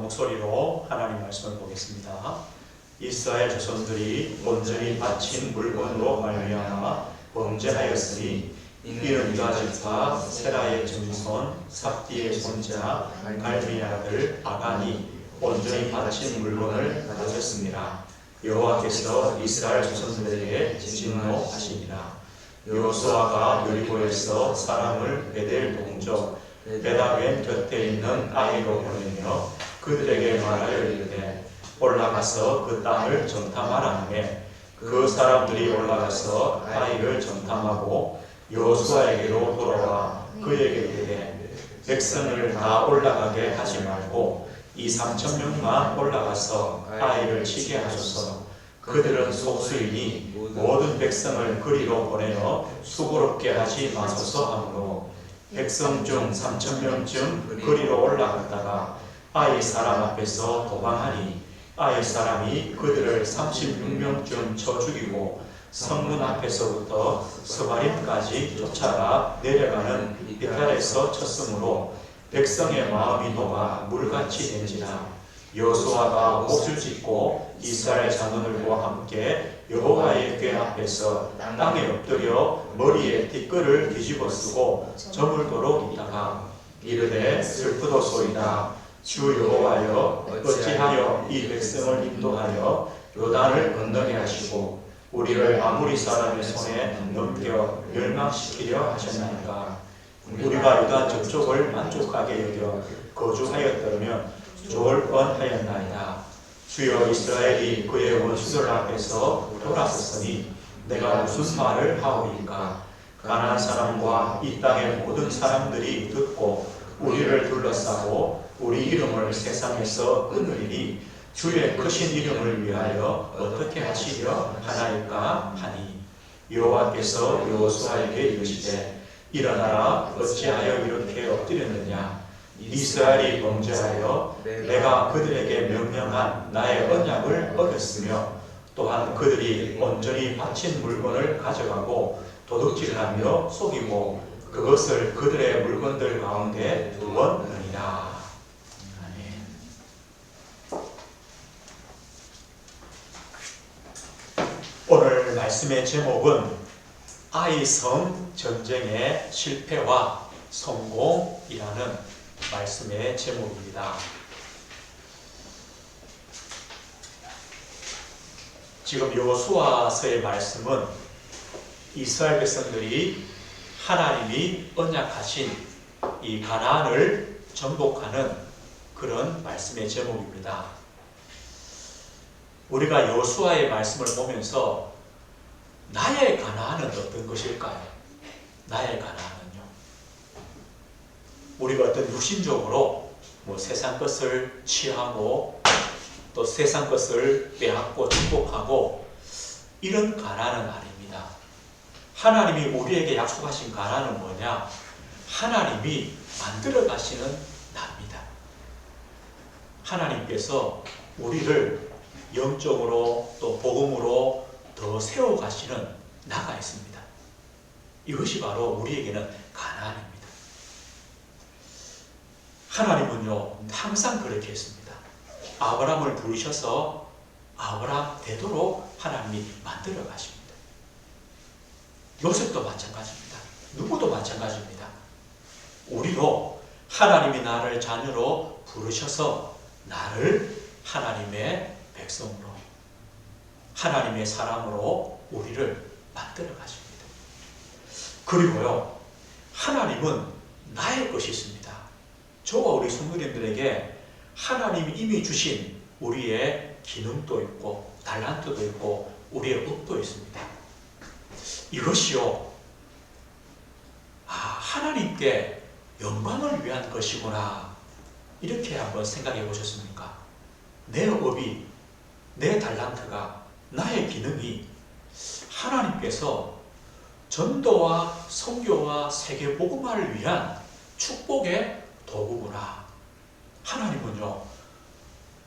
목소리로 하나님 말씀을 보겠습니다. 이스라엘 자손들이 온전히 바친 물건으로 말미암아 범죄하였으니 이는 유다 지파 세라의 증손 삽디의 손자 갈미의 아들 아간이 온전히 바친 물건을 가졌습니다. 여호와께서 이스라엘 자손들에게 진노하시니라. 여호수아가 여리고에서 사람을 베델 동쪽 베다벤 곁에 있는 아이로 보내며 그들에게 말하여 이르되 올라가서 그 땅을 정탐하라 하며 그 사람들이 올라가서 아이를 정탐하고 여호수아에게로 돌아와 그에게 이르되 백성을 다 올라가게 하지 말고 2,3,000명만 올라가서 아이를 치게 하소서. 그들은 속수이니 모든 백성을 그리로 보내어 수고롭게 하지 마소서 하므로 백성 중 3,000명쯤 그리로 올라갔다가 아이 사람 앞에서 도망하니 아이 사람이 그들을 36명쯤 쳐 죽이고 성문 앞에서부터 스바림까지 쫓아가 내려가는 비탈에서 쳤으므로 백성의 마음이 녹아 물같이 된지라. 여호수아가 옷을 찢고 이스라엘 장로들과 함께 여호와의 궤 앞에서 땅에 엎드려 머리에 티끌을 뒤집어 쓰고 저물도록 있다가 이르되 슬프도소이다. 주 여호와여 어찌하여 이 백성을 인도하여 요단을 건너게 하시고 우리를 아무리 사람의 손에 넘겨 멸망시키려 하셨나이까. 우리가 유다 저쪽을 만족하게 여겨 거주하였다면 좋을 뻔하였나이다. 주여 이스라엘이 그의 원수들 앞에서 돌아섰으니 내가 무슨 말을 하오리까. 가나안 사람과 이 땅의 모든 사람들이 듣고 우리를 둘러싸고 우리 이름을 세상에서 끊으리니 주의 크신 이름을 위하여 어떻게 하시려 하나이까 하니 여호와께서 여호수아에게 이르시되 일어나라. 어찌하여 이렇게 엎드렸느냐. 이스라엘이 범죄하여 내가 그들에게 명령한 나의 언약을 어겼으며 또한 그들이 온전히 바친 물건을 가져가고 도둑질하며 속이고 그것을 그들의 물건들 가운데 두었느니라. 오늘 말씀의 제목은 아이성 전쟁의 실패와 성공이라는 말씀의 제목입니다. 지금 여호수아서의 말씀은 이스라엘 백성들이 하나님이 언약하신 이 가나안을 정복하는 그런 말씀의 제목입니다. 우리가 여호수아의 말씀을 보면서 나의 가나안은 어떤 것일까요? 나의 가나안은요. 우리가 어떤 육신적으로 세상 것을 취하고 또 세상 것을 빼앗고 정복하고 이런 가나안은 아닙니다. 하나님이 우리에게 약속하신 가나안은 뭐냐? 하나님이 만들어 가시는 나입니다. 하나님께서 우리를 영적으로 또 복음으로 더 세워 가시는 나가 있습니다. 이것이 바로 우리에게는 가나안입니다. 하나님은요 항상 그렇게 했습니다. 아브라함을 부르셔서 아브라함 되도록 하나님이 만들어 가십니다. 요셉도 마찬가지입니다. 누구도 마찬가지입니다. 우리도 하나님이 나를 자녀로 부르셔서 나를 하나님의 백성으로 하나님의 사람으로 우리를 만들어 가십니다. 그리고요 하나님은 나의 것이 있습니다. 저와 우리 성도님들에게 하나님이 이미 주신 우리의 기능도 있고 달란트도 있고 우리의 업도 있습니다. 이것이요 하나님께 영광을 위한 것이구나 이렇게 한번 생각해 보셨습니까? 내 업이 내 달란트가 나의 기능이 하나님께서 전도와 선교와 세계복음화를 위한 축복의 도구구나. 하나님은요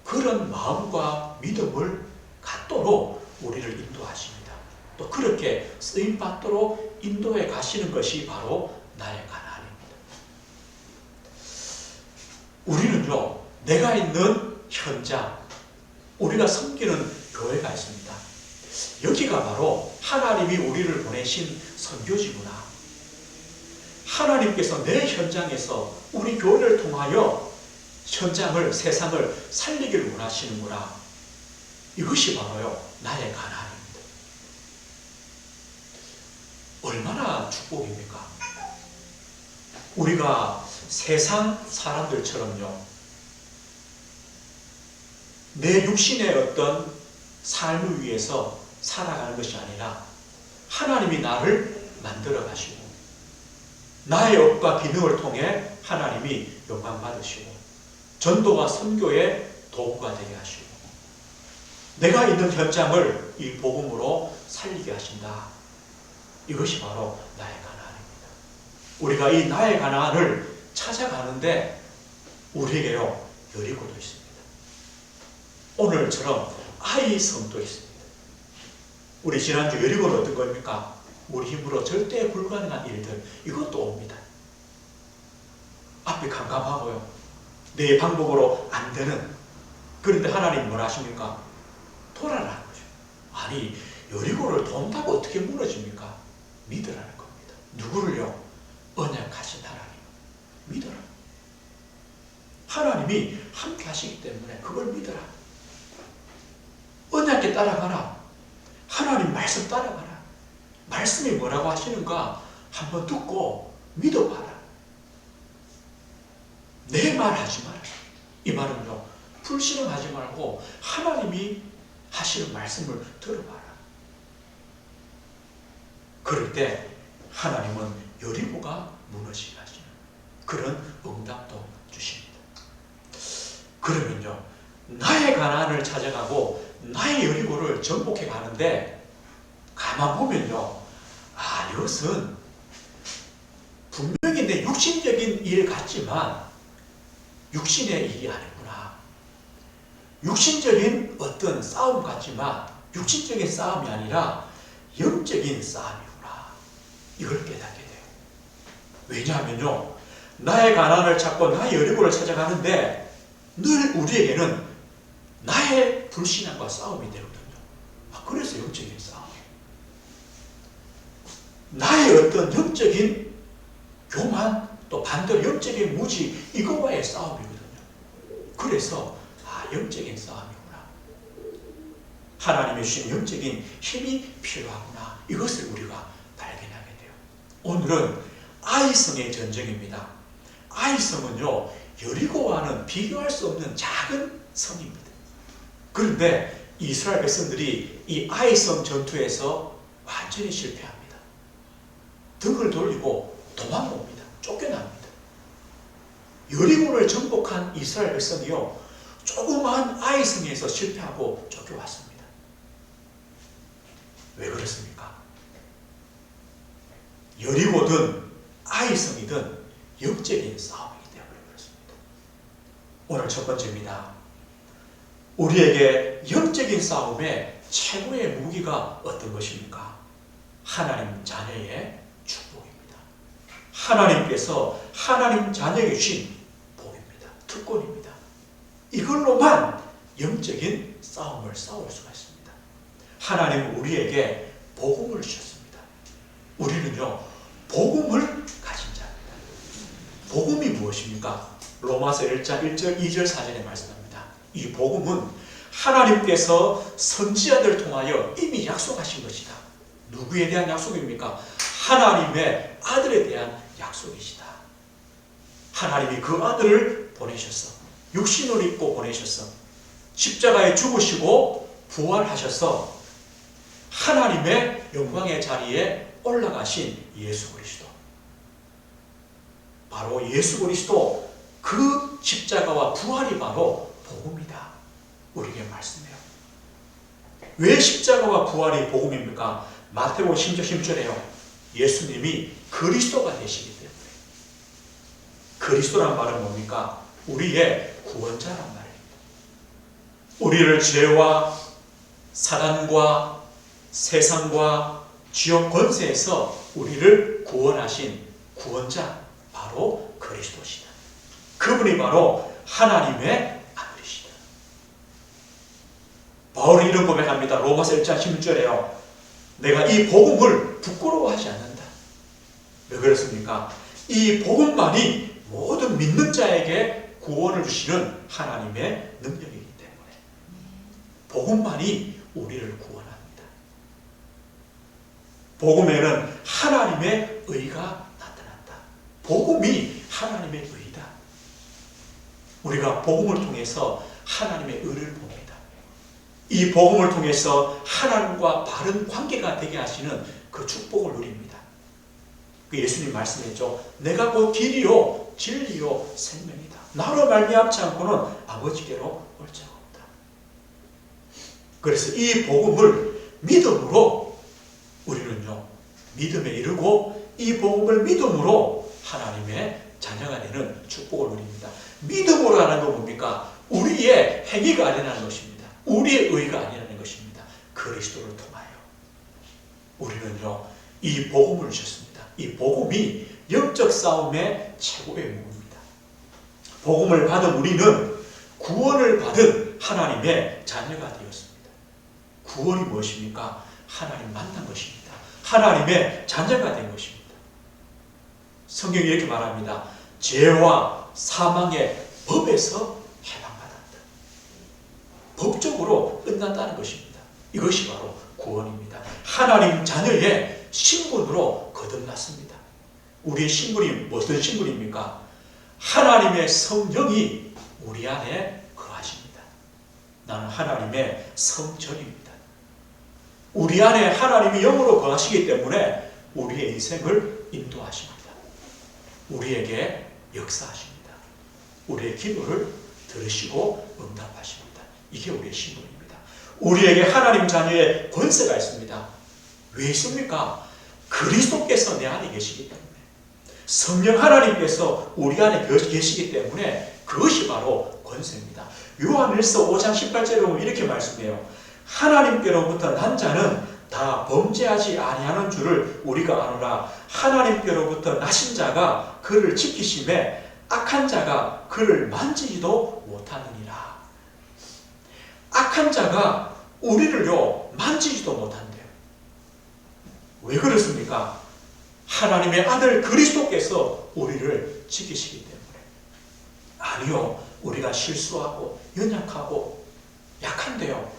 그런 마음과 믿음을 갖도록 우리를 인도하십니다. 또 그렇게 쓰임받도록 인도해 가시는 것이 바로 나의 가나안입니다. 우리는요 내가 있는 현장, 우리가 섬기는 교회가 있습니다. 여기가 바로 하나님이 우리를 보내신 선교지구나. 하나님께서 내 현장에서 우리 교회를 통하여 현장을, 세상을 살리기를 원하시는구나. 이것이 바로요, 나의 가나안입니다. 얼마나 축복입니까? 우리가 세상 사람들처럼요, 내 육신의 어떤 삶을 위해서 살아가는 것이 아니라 하나님이 나를 만들어 가시고 나의 업과 기능을 통해 하나님이 영광 받으시고 전도와 선교의 도구가 되게 하시고 내가 있는 현장을 이 복음으로 살리게 하신다. 이것이 바로 나의 가나안입니다. 우리가 이 나의 가나안을 찾아가는데 우리에게요, 여리고도 있습니다. 오늘처럼 아이 섬도 있습니다. 우리 지난주 여리고는 어떤 겁니까? 우리 힘으로 절대 불가능한 일들, 이것도 옵니다. 앞이 캄캄하고요, 내 방법으로 안 되는. 그런데 하나님 뭐라 하십니까? 돌아라는 거죠. 아니, 여리고를 돈다고 어떻게 무너집니까? 믿으라는 겁니다. 누구를요? 언약하신 하나님 믿어라. 하나님이 함께 하시기 때문에 그걸 믿어라. 언약에 따라가라. 하나님 말씀 따라가라. 말씀이 뭐라고 하시는가 한번 듣고 믿어봐라. 내 말 하지 마라. 이 말은요, 불신앙하지 말고 하나님이 하시는 말씀을 들어봐라. 그럴 때 하나님은 여리고가 무너지게 하시는 그런 응답도 주십니다. 그러면요, 나의 가나안을 찾아가고 나의 여리고를 정복해 가는데 가만 보면요, 아, 이것은 분명히 내 육신적인 일 같지만 육신의 일이 아니구나. 육신적인 어떤 싸움 같지만 육신적인 싸움이 아니라 영적인 싸움이구나. 이걸 깨닫게 돼요. 왜냐하면요, 나의 가나안을 찾고 나의 여리고를 찾아가는데 늘 우리에게는 나의 불신앙과 싸움이 되거든요. 그래서 영적인 싸움. 나의 어떤 영적인 교만, 또 반대로 영적인 무지, 이거와의 싸움이거든요. 그래서 영적인 싸움이구나. 하나님이 주신 영적인 힘이 필요하구나. 이것을 우리가 발견하게 돼요. 오늘은 아이성의 전쟁입니다. 아이성은요, 여리고와는 비교할 수 없는 작은 성입니다. 그런데 이스라엘 백성들이 이 아이성 전투에서 완전히 실패합니다. 등을 돌리고 도망옵니다. 쫓겨납니다. 여리고를 정복한 이스라엘 백성이요, 조그마한 아이성에서 실패하고 쫓겨왔습니다. 왜 그렇습니까? 여리고든 아이성이든 영적인 싸움이기 때문에 그렇습니다. 오늘 첫 번째입니다. 우리에게 영적인 싸움의 최고의 무기가 어떤 것입니까? 하나님 자녀의 축복입니다. 하나님께서 하나님 자녀에게 주신 복입니다. 특권입니다. 이걸로만 영적인 싸움을 싸울 수가 있습니다. 하나님은 우리에게 복음을 주셨습니다. 우리는요, 복음을 가진 자입니다. 복음이 무엇입니까? 로마서 1장 1절 2절 4절에 말씀합니다. 이 복음은 하나님께서 선지자들 통하여 이미 약속하신 것이다. 누구에 대한 약속입니까? 하나님의 아들에 대한 약속이시다. 하나님이 그 아들을 보내셔서 육신을 입고 보내셔서 십자가에 죽으시고 부활하셔서 하나님의 영광의 자리에 올라가신 예수 그리스도. 바로 예수 그리스도, 그 십자가와 부활이 바로 복음이다. 우리에게 말씀해요. 왜 십자가와 부활이 복음입니까? 마태복음 10장 10절에요. 예수님이 그리스도가 되시기 때문에. 그리스도란 말은 뭡니까? 우리의 구원자란 말입니다. 우리를 죄와 사단과 세상과 지옥 권세에서 우리를 구원하신 구원자, 바로 그리스도시다. 그분이 바로 하나님의 바울은 이런 고백합니다. 로마서 1장 16절에요. 내가 이 복음을 부끄러워하지 않는다. 왜 그렇습니까? 이 복음만이 모든 믿는 자에게 구원을 주시는 하나님의 능력이기 때문에 복음만이 우리를 구원합니다. 복음에는 하나님의 의가 나타난다. 복음이 하나님의 의다. 우리가 복음을 통해서 하나님의 의를 봅니다. 이 복음을 통해서 하나님과 바른 관계가 되게 하시는 그 축복을 누립니다. 예수님 말씀했죠. 내가 곧 길이요 진리요 생명이다. 나로 말미암지 않고는 아버지께로 올 자가 없다. 그래서 이 복음을 믿음으로 우리는요 믿음에 이르고 이 복음을 믿음으로 하나님의 자녀가 되는 축복을 누립니다. 믿음으로 하는 건 뭡니까? 우리의 행위가 아니라는 것입니다. 우리의 의가 아니라는 것입니다. 그리스도를 통하여 우리는요 이 복음을 주셨습니다. 이 복음이 영적 싸움의 최고의 무기입니다. 복음을 받은 우리는 구원을 받은 하나님의 자녀가 되었습니다. 구원이 무엇입니까? 하나님 만난 것입니다. 하나님의 자녀가 된 것입니다. 성경이 이렇게 말합니다. 죄와 사망의 법에서 해방받았다. 법적으로 끝났다는 것입니다. 이것이 바로 구원입니다. 하나님 자녀의 신분으로 거듭났습니다. 우리의 신분이 무슨 신분입니까? 하나님의 성령이 우리 안에 거하십니다. 나는 하나님의 성전입니다. 우리 안에 하나님이 영으로 거하시기 때문에 우리의 인생을 인도하십니다. 우리에게 역사하십니다. 우리의 기도를 들으시고 응답하십니다. 이게 우리의 신분입니다. 우리에게 하나님 자녀의 권세가 있습니다. 왜 있습니까? 그리스도께서 내 안에 계시기 때문에 성령 하나님께서 우리 안에 계시기 때문에 그것이 바로 권세입니다. 요한일서 5장 18절에 보면 이렇게 말씀해요. 하나님께로부터 난 자는 다 범죄하지 아니하는 줄을 우리가 아노라. 하나님께로부터 나신 자가 그를 지키심에 악한 자가 그를 만지지도 못하느니라. 악한 자가 우리를요 만지지도 못한대요. 왜 그렇습니까? 하나님의 아들 그리스도께서 우리를 지키시기 때문에. 아니요, 우리가 실수하고 연약하고 약한데요.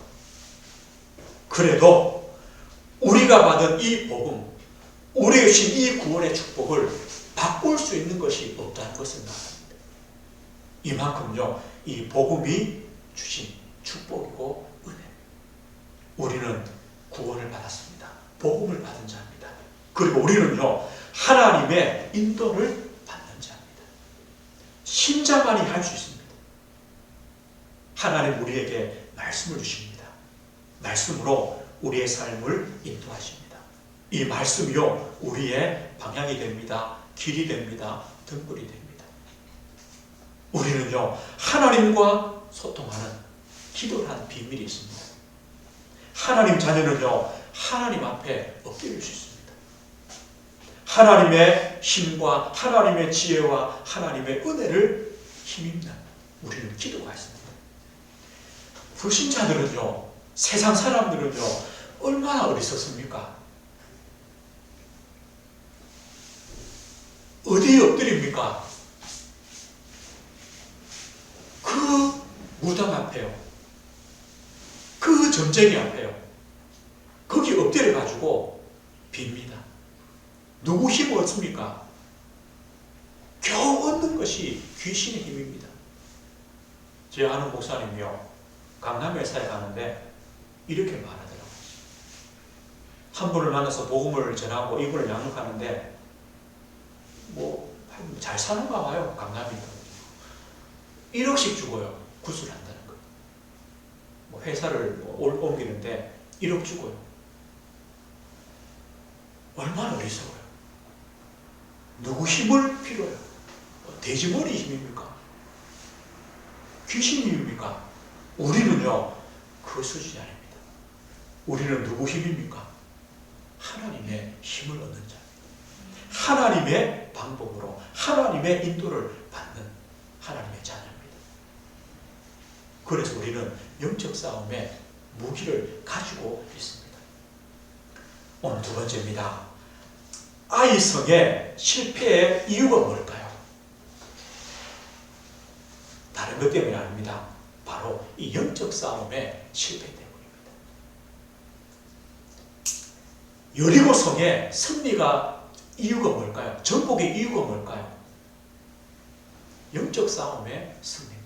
그래도 우리가 받은 이 복음, 우리에게 주신 이 구원의 축복을 바꿀 수 있는 것이 없다는 것을 말합니다. 이만큼요, 이 복음이 주신 축복이고 은혜. 우리는 구원을 받았습니다. 복음을 받은 자입니다. 그리고 우리는요, 하나님의 인도를 받는 자입니다. 신자만이 할 수 있습니다. 하나님 우리에게 말씀을 주십니다. 말씀으로 우리의 삶을 인도하십니다. 이 말씀이요, 우리의 방향이 됩니다. 길이 됩니다. 등불이 됩니다. 우리는요, 하나님과 소통하는, 기도를 하는 비밀이 있습니다. 하나님 자녀는요, 하나님 앞에 엎드릴 수 있습니다. 하나님의 힘과 하나님의 지혜와 하나님의 은혜를 힘입는 우리는 기도가 있습니다. 불신자들은요, 세상 사람들은요, 얼마나 어리석습니까? 어디에 엎드립니까? 그 무당 앞에요. 그 점쟁이 앞에요. 거기 엎드려가지고 빕니다. 누구 힘이 없습니까? 겨우 얻는 것이 귀신의 힘입니다. 제 아는 목사님이요, 강남에 사역하는데 이렇게 말하더라고요. 한 분을 만나서 복음을 전하고 이분을 양육하는데 잘 사는가 봐요. 강남이니까 1억씩 주고요, 구술한다는 거. 회사를 옮기는데 1억 주고요. 얼마나 어리석어요. 누구 힘을 필요해요? 돼지머리 힘입니까? 귀신 힘입니까? 우리는요, 그 수준이 아닙니다. 우리는 누구 힘입니까? 하나님의 힘을 얻는 자입니다. 하나님의 방법으로 하나님의 인도를 받는 하나님의 자녀입니다. 그래서 우리는 영적 싸움에 무기를 가지고 있습니다. 오늘 두 번째입니다. 아이성의 실패의 이유가 뭘까요? 다른 것 때문이 아닙니다. 바로 이 영적 싸움의 실패 때문입니다. 여리고성의 승리가 이유가 뭘까요? 정복의 이유가 뭘까요? 영적 싸움의 승리입니다.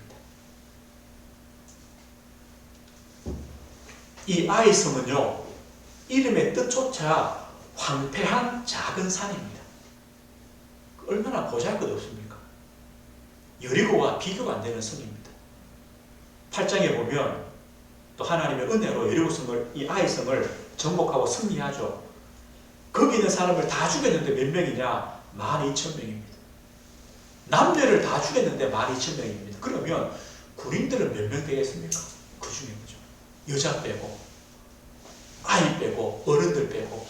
이 아이성은요, 이름의 뜻조차 황폐한 작은 산입니다. 얼마나 보잘것없습니까? 여리고와 비교가 안 되는 성입니다. 8장에 보면 또 하나님의 은혜로 여리고성을, 이 아이성을 정복하고 승리하죠. 거기 있는 사람을 다 죽였는데 몇 명이냐? 12,000명입니다. 남녀를 다 죽였는데 12,000명입니다. 그러면 군인들은 몇 명 되겠습니까? 그 중에 그죠. 여자 빼고, 아이 빼고, 어른들 빼고.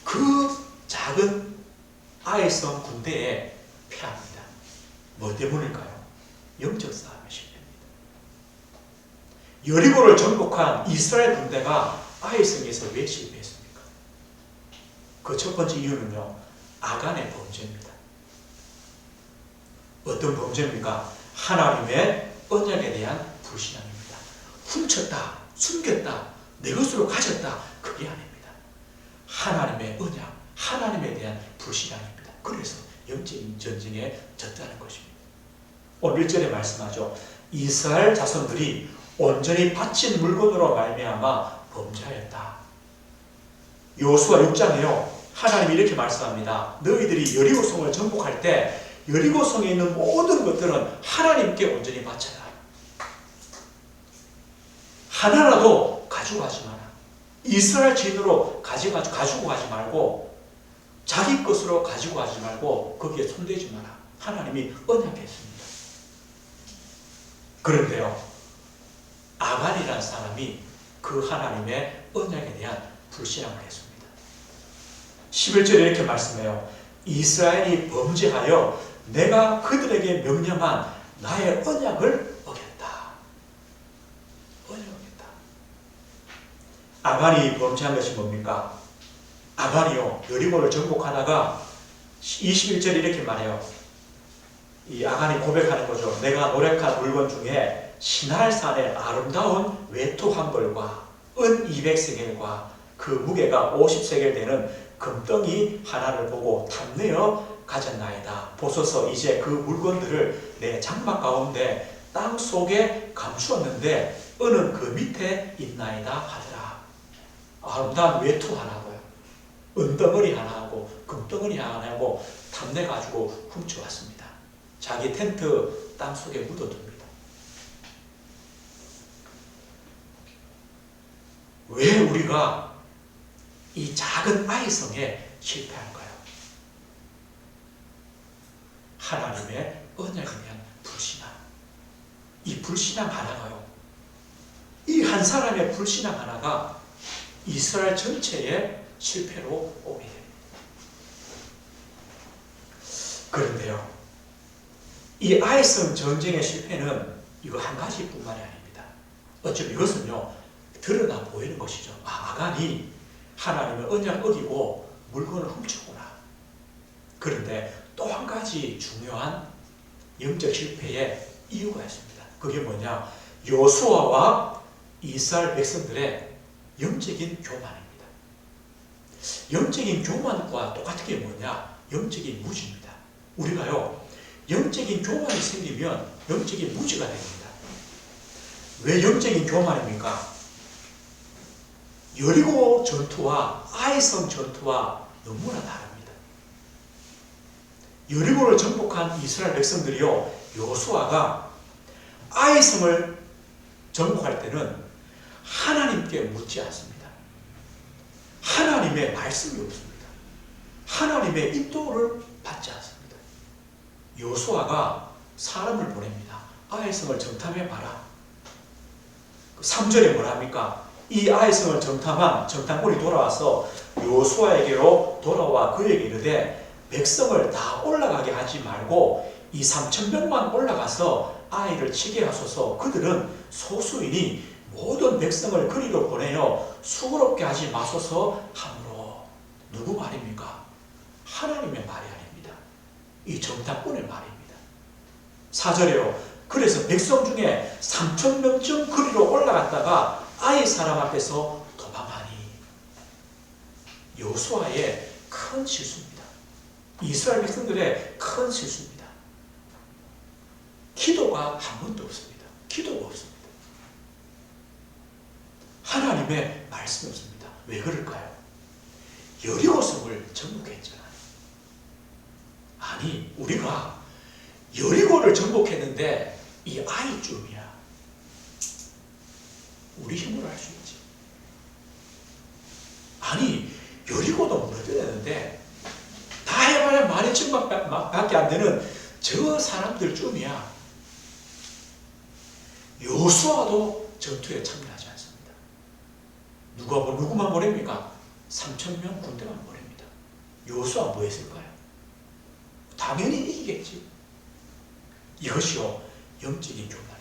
그 작은 아이성 군대에 패합니다. 뭐 때문일까요? 영적 싸움의 실패입니다. 여리고를 정복한 이스라엘 군대가 아이성에서 왜 실패했습니까? 그 첫 번째 이유는요, 아간의 범죄입니다. 어떤 범죄입니까? 하나님의 언약에 대한 불신앙입니다. 훔쳤다, 숨겼다, 내 것으로 가졌다, 그게 아닙니다. 하나님의 언약, 하나님에 대한 불신앙입니다. 그래서 영적인 전쟁에 졌다는 것입니다. 오늘 1절에 말씀하죠. 이스라엘 자손들이 온전히 바친 물건으로 말미암아 범죄하였다. 여호수아 6장에요. 하나님이 이렇게 말씀합니다. 너희들이 여리고성을 정복할 때 여리고성에 있는 모든 것들은 하나님께 온전히 바쳐라. 하나라도 가지고 가지 마라. 이스라엘 진으로 가지고 가지 말고 자기 것으로 가지고 가지 말고 거기에 손대지 마라. 하나님이 언약했습니다. 그런데요, 아간이라는 사람이 그 하나님의 언약에 대한 불신앙을 했습니다. 11절에 이렇게 말씀해요. 이스라엘이 범죄하여 내가 그들에게 명령한 나의 언약을 어겼다. 언약을 어겼다. 아간이 범죄한 것이 뭡니까? 아간이요, 여리고를 정복하다가 21절에 이렇게 말해요. 이 아간이 고백하는 거죠. 내가 노력한 물건 중에 시날산의 아름다운 외투 한 벌과 은 200세겔과 그 무게가 50세겔 되는 금덩이 하나를 보고 탐내어 가졌나이다. 보소서 이제 그 물건들을 내 장막 가운데 땅 속에 감추었는데 은은 그 밑에 있나이다 하더라. 아름다운 외투 하나고요, 은덩어리 하나하고 금덩어리 하나하고 탐내가지고 훔쳐왔습니다. 자기 텐트 땅 속에 묻어둡니다. 왜 우리가 이 작은 아이성에 실패할까요? 하나님의 언약에 대한 불신앙. 이 불신앙 하나가요, 이 한 사람의 불신앙 하나가 이스라엘 전체의 실패로 오게 됩니다. 그런데요, 이 아이성 전쟁의 실패는 이거 한 가지뿐만이 아닙니다. 어쩌면 이것은요, 드러나 보이는 것이죠. 아간이 하나님의 언약 어기고 물건을 훔쳤구나. 그런데 또 한 가지 중요한 영적 실패의 이유가 있습니다. 그게 뭐냐? 여호수아와 이스라엘 백성들의 영적인 교만입니다. 영적인 교만과 똑같은 게 뭐냐? 영적인 무지입니다. 우리가요, 영적인 교만이 생기면 영적인 무지가 됩니다. 왜 영적인 교만입니까? 여리고 전투와 아이성 전투와 너무나 다릅니다. 여리고를 정복한 이스라엘 백성들이요, 여호수아가 아이성을 정복할 때는 하나님께 묻지 않습니다. 하나님의 말씀이 없습니다. 하나님의 인도를 받지 않습니다. 여호수아가 사람을 보냅니다. 아이성을 정탐해봐라. 3절에 뭐라 합니까? 이 아이성을 정탐한 정탐꾼이 돌아와서 여호수아에게로 돌아와 그에게 이르되 백성을 다 올라가게 하지 말고 이 3,000명만 올라가서 아이를 치게 하소서. 그들은 소수이니 모든 백성을 그리로 보내어 수고롭게 하지 마소서 하므로. 누구 말입니까? 하나님의 말이 아닙니다. 이 정탐꾼의 말입니다. 4절에요. 그래서 백성 중에 3,000명쯤 그리로 올라갔다가 아이 사람 앞에서 도망하니. 여호수아의 큰 실수입니다. 이스라엘 백성들의 큰 실수입니다. 기도가 한 번도 없습니다. 기도가 없습니다. 하나님의 말씀이 없습니다. 왜 그럴까요? 여리고성을 정복했잖아요. 아니, 우리가 여리고를 정복했는데 이 아이쯤이야. 우리 힘으로 할 수 있지. 아니, 여리고도 무너뜨렸는데 다 해봐야 12,000밖에 안 되는 저 사람들쯤이야. 여호수아도 전투에 참여하지 않습니다. 누구만 보냅니까? 3,000명 군대만 보냅니다. 여호수아 뭐 했을까요? 당연히 이기겠지. 이것이요, 영적인 교만입니다.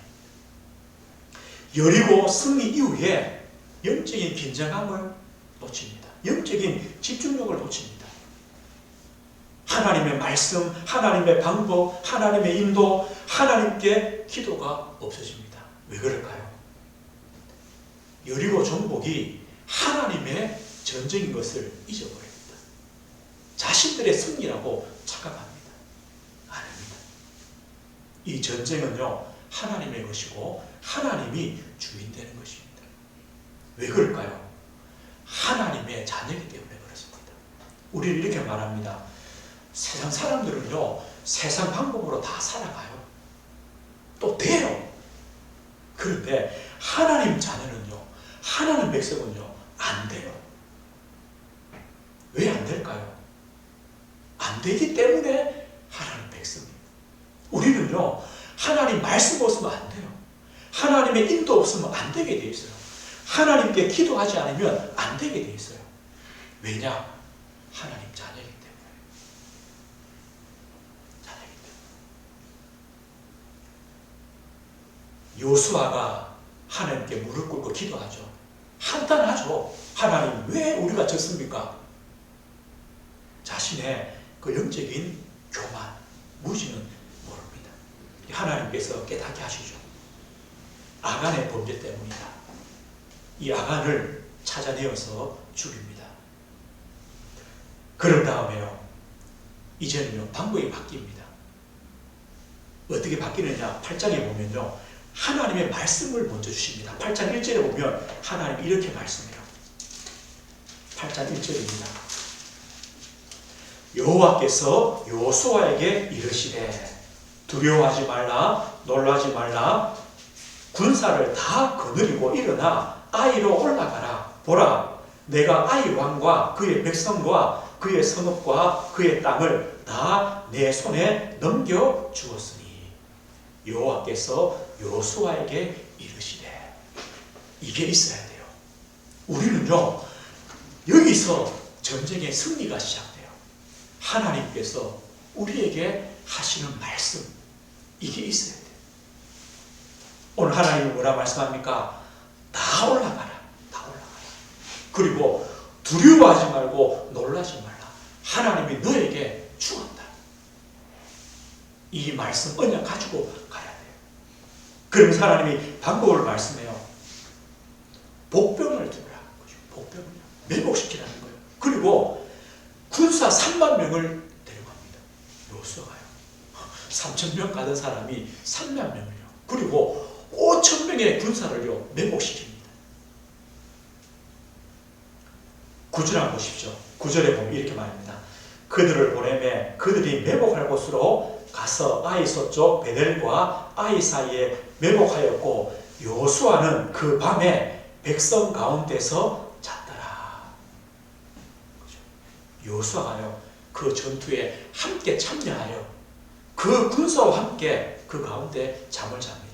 여리고 승리 이후에 영적인 긴장감을 놓칩니다. 영적인 집중력을 놓칩니다. 하나님의 말씀, 하나님의 방법, 하나님의 인도, 하나님께 기도가 없어집니다. 왜 그럴까요? 여리고 정복이 하나님의 전쟁인 것을 잊어버립니다. 자신들의 승리라고 착각합니다. 아닙니다. 이 전쟁은요, 하나님의 것이고 하나님이 주인 되는 것입니다. 왜 그럴까요? 하나님의 자녀이기 때문에 그렇습니다. 우리는 이렇게 말합니다. 세상 사람들은요, 세상 방법으로 다 살아가요. 또 돼요. 그런데 하나님 자녀는요, 하나님 백성은요, 안 돼요. 왜 안 될까요? 안 되기 때문에 하나님 백성이에요. 우리는요, 하나님 말씀 없으면 안 돼요. 하나님의 인도 없으면 안 되게 돼 있어요. 하나님께 기도하지 않으면 안 되게 돼 있어요. 왜냐? 하나님 자녀이기 때문에. 자녀이기 때문에. 여호수아가 하나님께 무릎 꿇고 기도하죠. 한탄하죠. 하나님, 왜 우리가 졌습니까? 자신의 그 영적인 교만, 무지는 모릅니다. 하나님께서 깨닫게 하시죠. 아간의 범죄 때문이다. 이 아간을 찾아내어서 죽입니다. 그런 다음에요, 이제는요, 방법이 바뀝니다. 어떻게 바뀌느냐? 8장에 보면요, 하나님의 말씀을 먼저 주십니다. 8장 1절에 보면 하나님이 이렇게 말씀해요. 8장 1절입니다. 여호와께서 여호수아에게 이르시되 두려워하지 말라, 놀라지 말라. 군사를 다 거느리고 일어나 아이로 올라가라. 보라, 내가 아이 왕과 그의 백성과 그의 성읍과 그의 땅을 다 내 손에 넘겨 주었으니. 여호와께서 여호수아에게 이르시되. 이게 있어야 돼요. 우리는요, 여기서 전쟁의 승리가 시작돼요. 하나님께서 우리에게 하시는 말씀, 이게 있어야 돼요. 오늘 하나님이 뭐라 말씀합니까? 다 올라가라. 다 올라가라. 그리고 두려워하지 말고 놀라지 말라. 하나님이 너에게 주었다. 이 말씀 언약 가지고 가야 돼요. 그러면서 하나님이 방법을 말씀해요. 복병을 두라. 복병을 매복시키라는 거예요. 그리고 군사 3만 명을 데려갑니다. 여호수아가요. 3,000명 가던 사람이 3만 명이요. 그리고 5,000명의 군사를요, 매복시킵니다. 9절 한번 보십시오. 9절에 보면 이렇게 말합니다. 그들을 보내매 그들이 매복할 곳으로 가서 아이 서쪽 베델과 아이 사이에 매복하였고 여호수아는 그 밤에 백성 가운데서 잤더라. 여호수아가요, 그 전투에 함께 참여하여 그 군사와 함께 그 가운데 잠을 잡니다.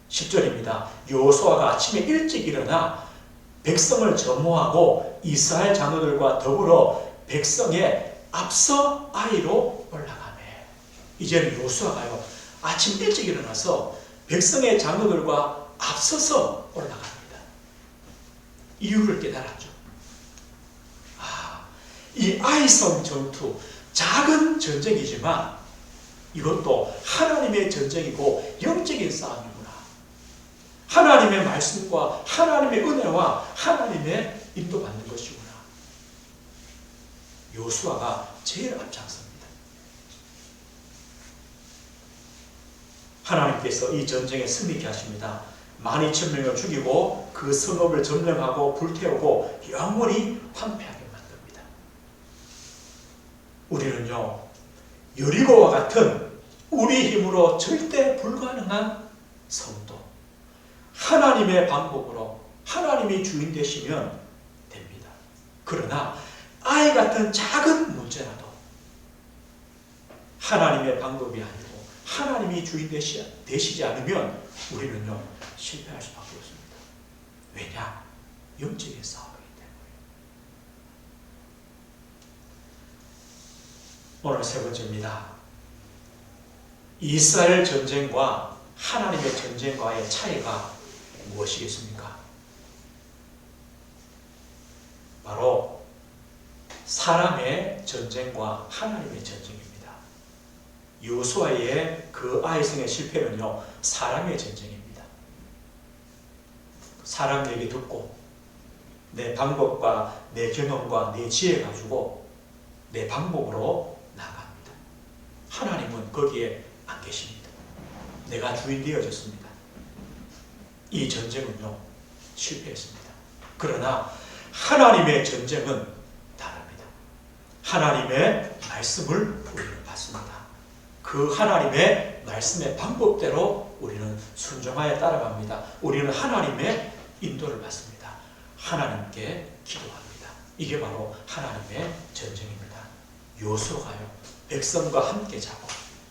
10절입니다. 여호수아가 아침에 일찍 일어나 백성을 점호하고 이스라엘 장로들과 더불어 백성의 앞서 아이로 올라가매. 이제는 여호수아가요, 아침 일찍 일어나서 백성의 장로들과 앞서서 올라갑니다. 이유를 깨달았죠. 이 아이성 전투, 작은 전쟁이지만 이것도 하나님의 전쟁이고 영적인 싸움이구나. 하나님의 말씀과 하나님의 은혜와 하나님의 인도받는 것이구나. 요수아가 제일 앞장섭니다. 하나님께서 이 전쟁에 승리케 하십니다. 12,000명을 죽이고 그 성읍을 점령하고 불태우고 영원히 황폐하게 만듭니다. 우리는요, 여리고와 같은 우리 힘으로 절대 불가능한 성도, 하나님의 방법으로 하나님이 주인 되시면 됩니다. 그러나 아이 같은 작은 문제라도 하나님의 방법이 아니고 하나님이 주인 되시지 않으면 우리는요, 실패할 수밖에 없습니다. 왜냐? 영적인 싸움이기 때문에. 오늘 세 번째입니다. 이스라엘 전쟁과 하나님의 전쟁과의 차이가 무엇이겠습니까? 바로 사람의 전쟁과 하나님의 전쟁입니다. 요수아의 그 아이성의 실패는요, 사람의 전쟁입니다. 사람 얘기 듣고 내 방법과 내 경험과 내 지혜 가지고 내 방법으로 나갑니다. 하나님은 거기에 안 계십니다. 내가 주인 되어졌습니다. 이 전쟁은요, 실패했습니다. 그러나 하나님의 전쟁은 다릅니다. 하나님의 말씀을 우리는 받습니다. 그 하나님의 말씀의 방법대로 우리는 순종하여 따라갑니다. 우리는 하나님의 인도를 받습니다. 하나님께 기도합니다. 이게 바로 하나님의 전쟁입니다. 요수아가요, 백성과 함께 자고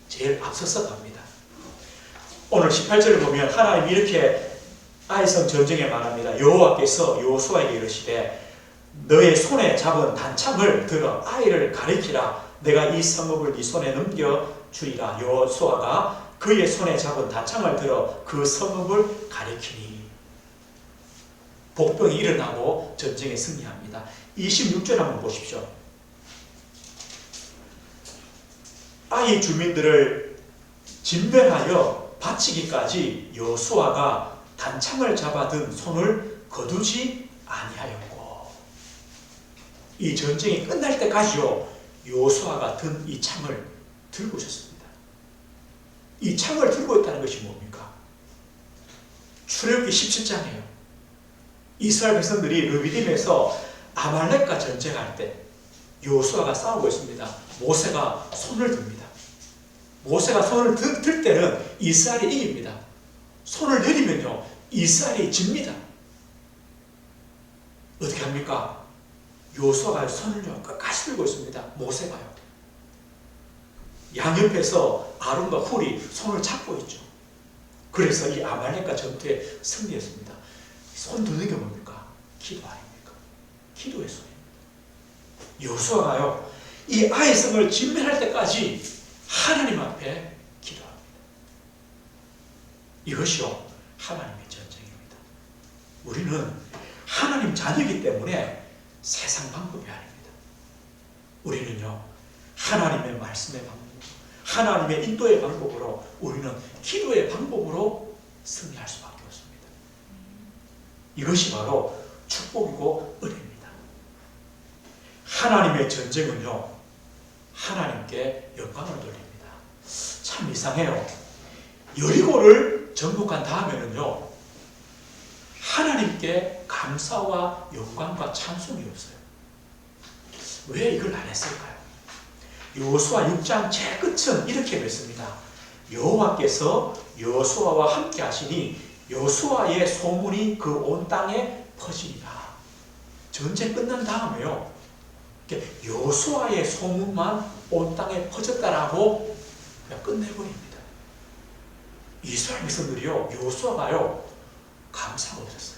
제일 앞서서 갑니다. 오늘 18절을 보면 하나님이 이렇게 아이성 전쟁에 말합니다. 여호와께서 요수아에게 이르시되 너의 손에 잡은 단창을 들어 아이를 가리키라. 내가 이 성읍을 네 손에 넘겨 주리라. 요수아가 그의 손에 잡은 단창을 들어 그 성읍을 가리키니 복병이 일어나고 전쟁에 승리합니다. 26절 한번 보십시오. 아이 주민들을 진멸하여 바치기까지 요수아가 단창을 잡아든 손을 거두지 아니하였고, 이 전쟁이 끝날 때까지요, 요수아가 든 이 창을 들고 있었습니다. 이 창을 들고 있다는 것이 뭡니까? 출애굽기 17장이에요. 이스라엘 백성들이 르비딤에서 아말렉과 전쟁할 때 요수아가 싸우고 있습니다. 모세가 손을 듭니다. 모세가 손을 들 때는 이스라엘이 이깁니다. 손을 내리면요, 이스라엘이 집니다. 어떻게 합니까? 요수아가 손을요, 끝까지 들고 있습니다. 모세가요. 양옆에서 아론과 훌이 손을 잡고 있죠. 그래서 이 아말렉과 전투에 승리했습니다. 손 드는 게 뭡니까? 기도 아닙니까? 기도의 손입니다. 요수아가요, 이 아이성을 진멸할 때까지 하나님 앞에 기도합니다. 이것이요, 하나님의 전쟁입니다. 우리는 하나님 자녀이기 때문에 세상 방법이 아닙니다. 우리는요, 하나님의 말씀의 방법, 하나님의 인도의 방법으로, 우리는 기도의 방법으로 승리할 수밖에 없습니다. 이것이 바로 축복이고 은혜입니다. 하나님의 전쟁은요, 하나님께 영광을 돌립니다. 참 이상해요. 여리고를 정복한 다음에는요, 하나님께 감사와 영광과 찬송이 없어요. 왜 이걸 안 했을까요? 여호수아 6장 제일 끝은 이렇게 맺습니다. 여호와께서 여호수아와 함께 하시니 여호수아의 소문이 그 온 땅에 퍼지니라. 전쟁 끝난 다음에요, 여호수아의 소문만 온 땅에 퍼졌다라고 끝내버립니다. 이스라엘 백성들이요, 여호수아가요, 감사가 없었어요.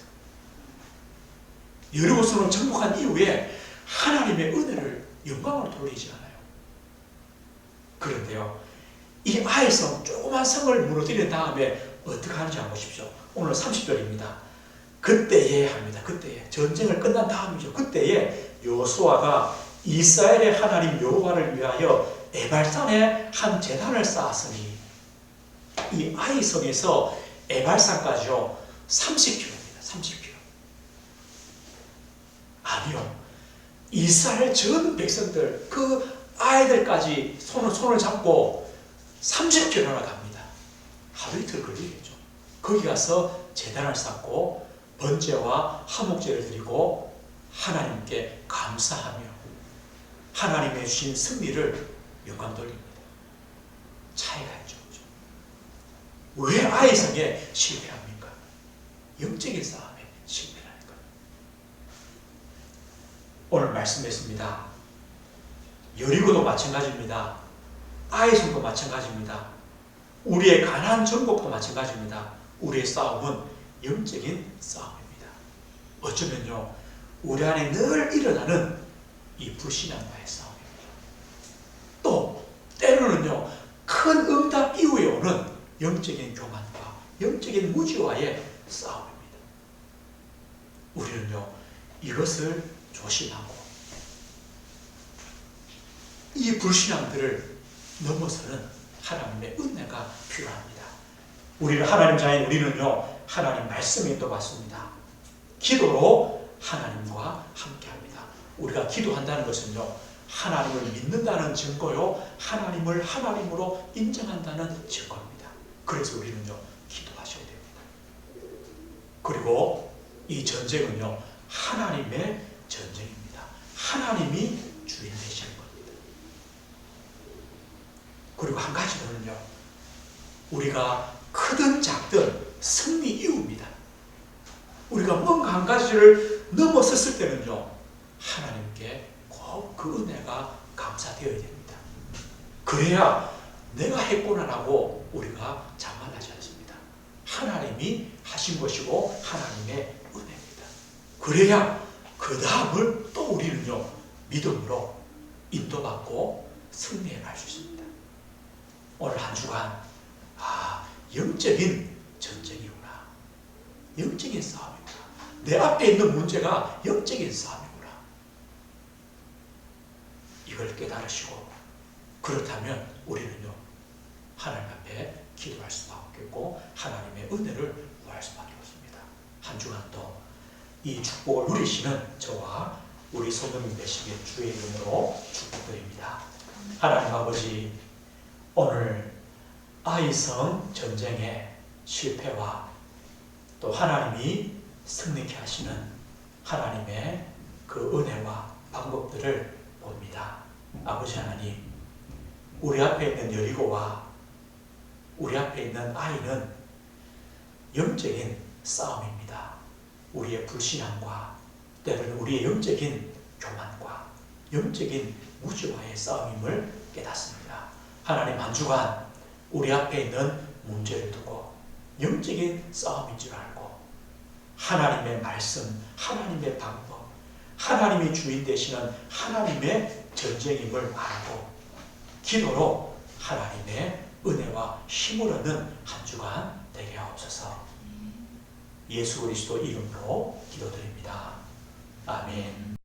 여리고성을 정복한 이후에 하나님의 은혜를, 영광을 돌리지 않아요. 그런데요, 이 아이성 조그만 성을 무너뜨린 다음에 어떻게 하는지 한번 보십시오. 오늘 30절입니다. 그때에 합니다. 그때에 전쟁을 끝난 다음이죠. 그때에 여호수아가 이스라엘의 하나님 여호와를 위하여 에발산에 한 제단을 쌓았으니 이 아이성에서 에발산까지요 30km입니다. 30km. 아니요. 이스라엘 전 백성들 그 아이들까지 손을 잡고 30km나 갑니다. 하루 이틀 걸리겠죠. 거기 가서 제단을 쌓고 번제와 화목제를 드리고 하나님께 감사하며 하나님의 주신 승리를 영광 돌립니다. 차이가 있죠. 왜 아이성에 실패합니까? 영적인 싸움에 실패하니까. 오늘 말씀했습니다. 여리고도 마찬가지입니다. 아이성도 마찬가지입니다. 우리의 가나안 전국도 마찬가지입니다. 우리의 싸움은 영적인 싸움입니다. 어쩌면요 우리 안에 늘 일어나는 이 불신앙과의 싸움입니다. 또 때로는요 큰 응답 이후에 오는 영적인 교만과 영적인 무지와의 싸움입니다. 우리는요 이것을 조심하고 이 불신앙들을 넘어서는 하나님의 은혜가 필요합니다. 우리는 하나님 자인 우리는요 하나님 말씀에 인도받습니다. 기도로 하나님과 함께합니다. 우리가 기도한다는 것은요 하나님을 믿는다는 증거요 하나님을 하나님으로 인정한다는 증거입니다. 그래서 우리는요 기도하셔야 됩니다. 그리고 이 전쟁은요 하나님의 전쟁입니다. 하나님이 주인 되시는 겁니다. 그리고 한 가지는요 우리가 크든 작든 승리 이후입니다. 우리가 뭔가 한 가지를 넘어섰을 때는요 하나님께 꼭 그 은혜가 감사되어야 됩니다. 그래야 내가 했구나라고 우리가 자만하지 않습니다. 하나님이 하신 것이고 하나님의 은혜입니다. 그래야 그 다음을 또 우리는요 믿음으로 인도받고 승리해 갈 수 있습니다. 오늘 한 주간 영적인 전쟁이구나. 영적인 싸움이구나. 내 앞에 있는 문제가 영적인 싸움이구나. 이걸 깨달으시고 그렇다면 우리는요 하나님 앞에 기도할 수밖에 없겠고 하나님의 은혜를 구할 수밖에 없습니다. 한 주간 또 이 축복을 누리시는 저와 우리 성도님 되시길 주의 이름으로 축복드립니다. 하나님 아버지 오늘 아이성 전쟁의 실패와 또 하나님이 승리케 하시는 하나님의 그 은혜와 방법들을 봅니다. 아버지 하나님 우리 앞에 있는 여리고와 우리 앞에 있는 아이는 영적인 싸움입니다. 우리의 불신앙과 때로는 우리의 영적인 교만과 영적인 무지와의 싸움임을 깨닫습니다. 하나님 한 주간 우리 앞에 있는 문제를 두고 영적인 싸움인 줄 알고 하나님의 말씀, 하나님의 방법, 하나님이 주인 되시는 하나님의 전쟁임을 알고 기도로 하나님의 은혜와 힘을 얻는 한 주간 되게 하옵소서. 예수 그리스도 이름으로 기도드립니다. 아멘.